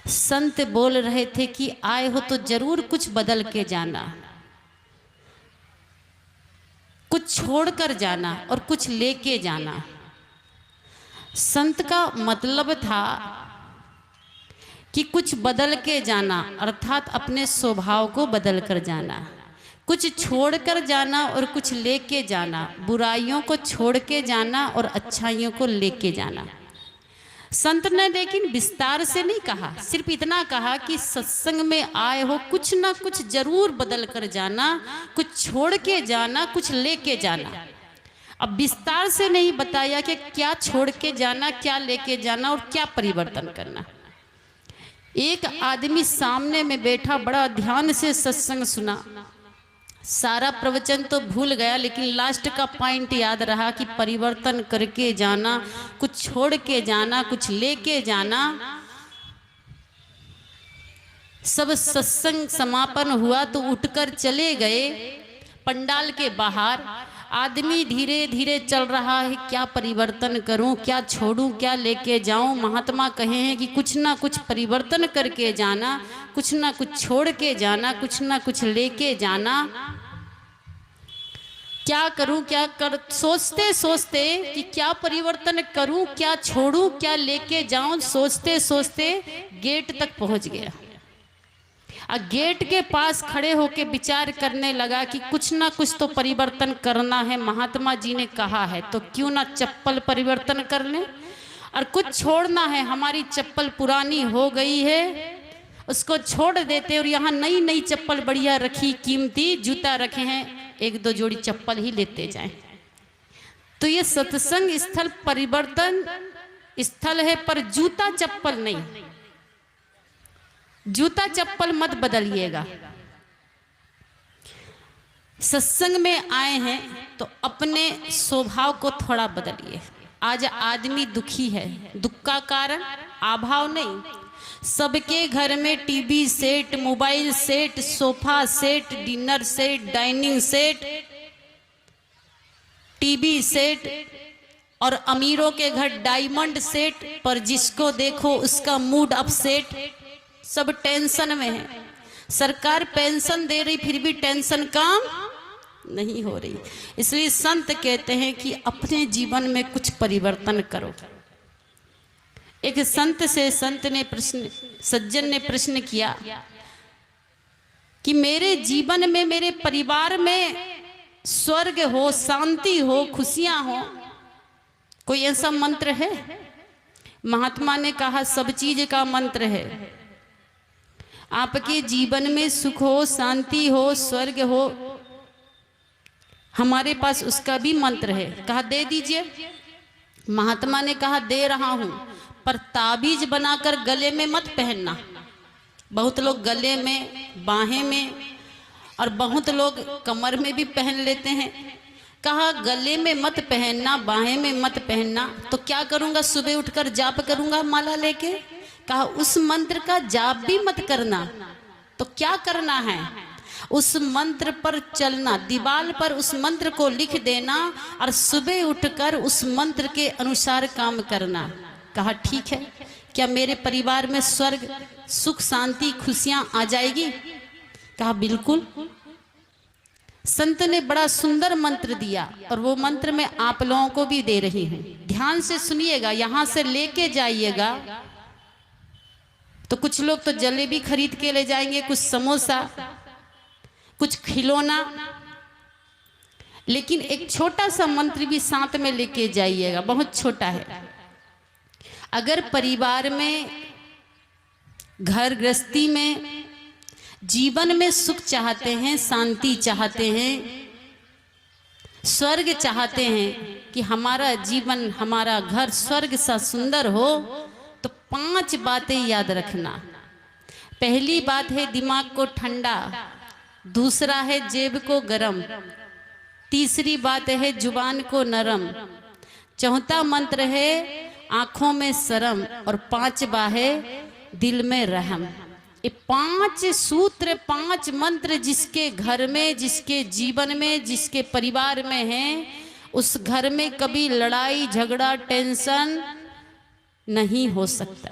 संत बोल रहे थे कि आए हो तो जरूर कुछ बदल के जाना, कुछ छोड़कर जाना और कुछ लेके जाना। संत का मतलब था कि कुछ बदल के जाना, अर्थात अपने स्वभाव को बदल कर जाना, कुछ छोड़कर जाना और कुछ लेके जाना, बुराइयों को छोड़ के जाना और अच्छाइयों को लेके जाना। संत ने लेकिन विस्तार से नहीं कहा, सिर्फ इतना कहा कि सत्संग में आए हो कुछ ना कुछ जरूर बदल कर जाना, कुछ छोड़ के जाना, कुछ लेके जाना। अब विस्तार से नहीं बताया कि क्या छोड़ के जाना, क्या लेके जाना और क्या परिवर्तन करना। एक आदमी सामने में बैठा बड़ा ध्यान से सत्संग सुना, सारा प्रवचन तो भूल गया लेकिन लास्ट का पॉइंट याद रहा कि परिवर्तन करके जाना, कुछ छोड़ के जाना, कुछ लेके जाना। सब सत्संग समापन हुआ तो उठकर चले गए पंडाल के बाहर। आदमी धीरे धीरे चल रहा है, क्या परिवर्तन करूं, क्या छोड़ूं, क्या लेके जाऊं। महात्मा कहे हैं कि कुछ ना कुछ परिवर्तन करके जाना, कुछ ना कुछ छोड़ के जाना, कुछ ना कुछ लेके जाना। क्या करूं, क्या कर, सोचते सोचते कि क्या परिवर्तन करूं, क्या छोड़ूं, क्या लेके जाऊं, सोचते सोचते गेट तक पहुंच गया। गेट के पास खड़े होके विचार करने लगा कि कुछ ना कुछ तो परिवर्तन करना है, महात्मा जी ने कहा है तो क्यों ना चप्पल परिवर्तन कर लें, और कुछ छोड़ना है, हमारी चप्पल पुरानी हो गई है उसको छोड़ देते और यहाँ नई नई चप्पल बढ़िया रखी, कीमती जूता रखे हैं, एक दो जोड़ी चप्पल ही लेते जाएं। तो ये सत्संग स्थल परिवर्तन स्थल है, पर जूता चप्पल नहीं। जूता चप्पल मत बदलिएगा। सत्संग में आए हैं तो अपने स्वभाव को थोड़ा बदलिए। आज आदमी दुखी है, दुख का कारण अभाव नहीं। सबके घर में TV set, mobile set, sofa set, dinner set, dining set, TV set, और अमीरों के घर डायमंड सेट, पर जिसको देखो उसका मूड अपसेट। सब टेंशन में है। सरकार पेंशन दे रही फिर भी टेंशन काम नहीं हो रही। इसलिए संत कहते हैं कि अपने जीवन में कुछ परिवर्तन करो। एक संत से सज्जन ने प्रश्न किया कि मेरे जीवन में, मेरे परिवार में स्वर्ग हो, शांति हो, खुशियां हो, कोई ऐसा मंत्र है? महात्मा ने कहा सब चीज का मंत्र है। आपके जीवन में सुख हो, शांति हो, स्वर्ग हो, हमारे पास उसका भी मंत्र है। कहा दे दीजिए। महात्मा ने कहा दे रहा हूं, पर ताबीज बनाकर गले में मत पहनना। बहुत लोग गले में, बाहें में, और बहुत लोग कमर में भी पहन लेते हैं। कहा गले में मत पहनना, बाहें में मत पहनना। तो क्या करूंगा? सुबह उठकर जाप करूंगा माला लेके। कहा उस मंत्र का जाप भी मत करना। तो क्या करना है? उस मंत्र पर चलना, दीवार पर उस मंत्र को लिख देना और सुबह उठकर उस मंत्र के अनुसार काम करना। कहा ठीक है, क्या मेरे परिवार में स्वर्ग, सुख, शांति, खुशियां आ जाएगी? कहा बिल्कुल। संत ने बड़ा सुंदर मंत्र दिया और वो मंत्र मैं आप लोगों को भी दे रही हूं। ध्यान से सुनिएगा, यहां से लेके जाइएगा। तो कुछ लोग तो जलेबी खरीद के ले जाएंगे, कुछ समोसा, कुछ खिलौना, लेकिन एक छोटा सा मंत्र भी साथ में लेके जाइएगा, बहुत छोटा है। अगर परिवार में, घर गृहस्थी में, जीवन में सुख चाहते हैं, शांति चाहते हैं, स्वर्ग चाहते हैं कि हमारा जीवन, हमारा घर स्वर्ग सा सुंदर हो, तो 5 बातें याद रखना। पहली बात है दिमाग को ठंडा, दूसरा है जेब को गरम, तीसरी बात है जुबान को नरम, चौथा मंत्र है आंखों में शर्म, और 5वां है दिल में रहम। ये 5 सूत्र, 5 मंत्र जिसके घर में, जिसके जीवन में, जिसके परिवार में है, उस घर में कभी लड़ाई झगड़ा, टेंशन नहीं हो सकता।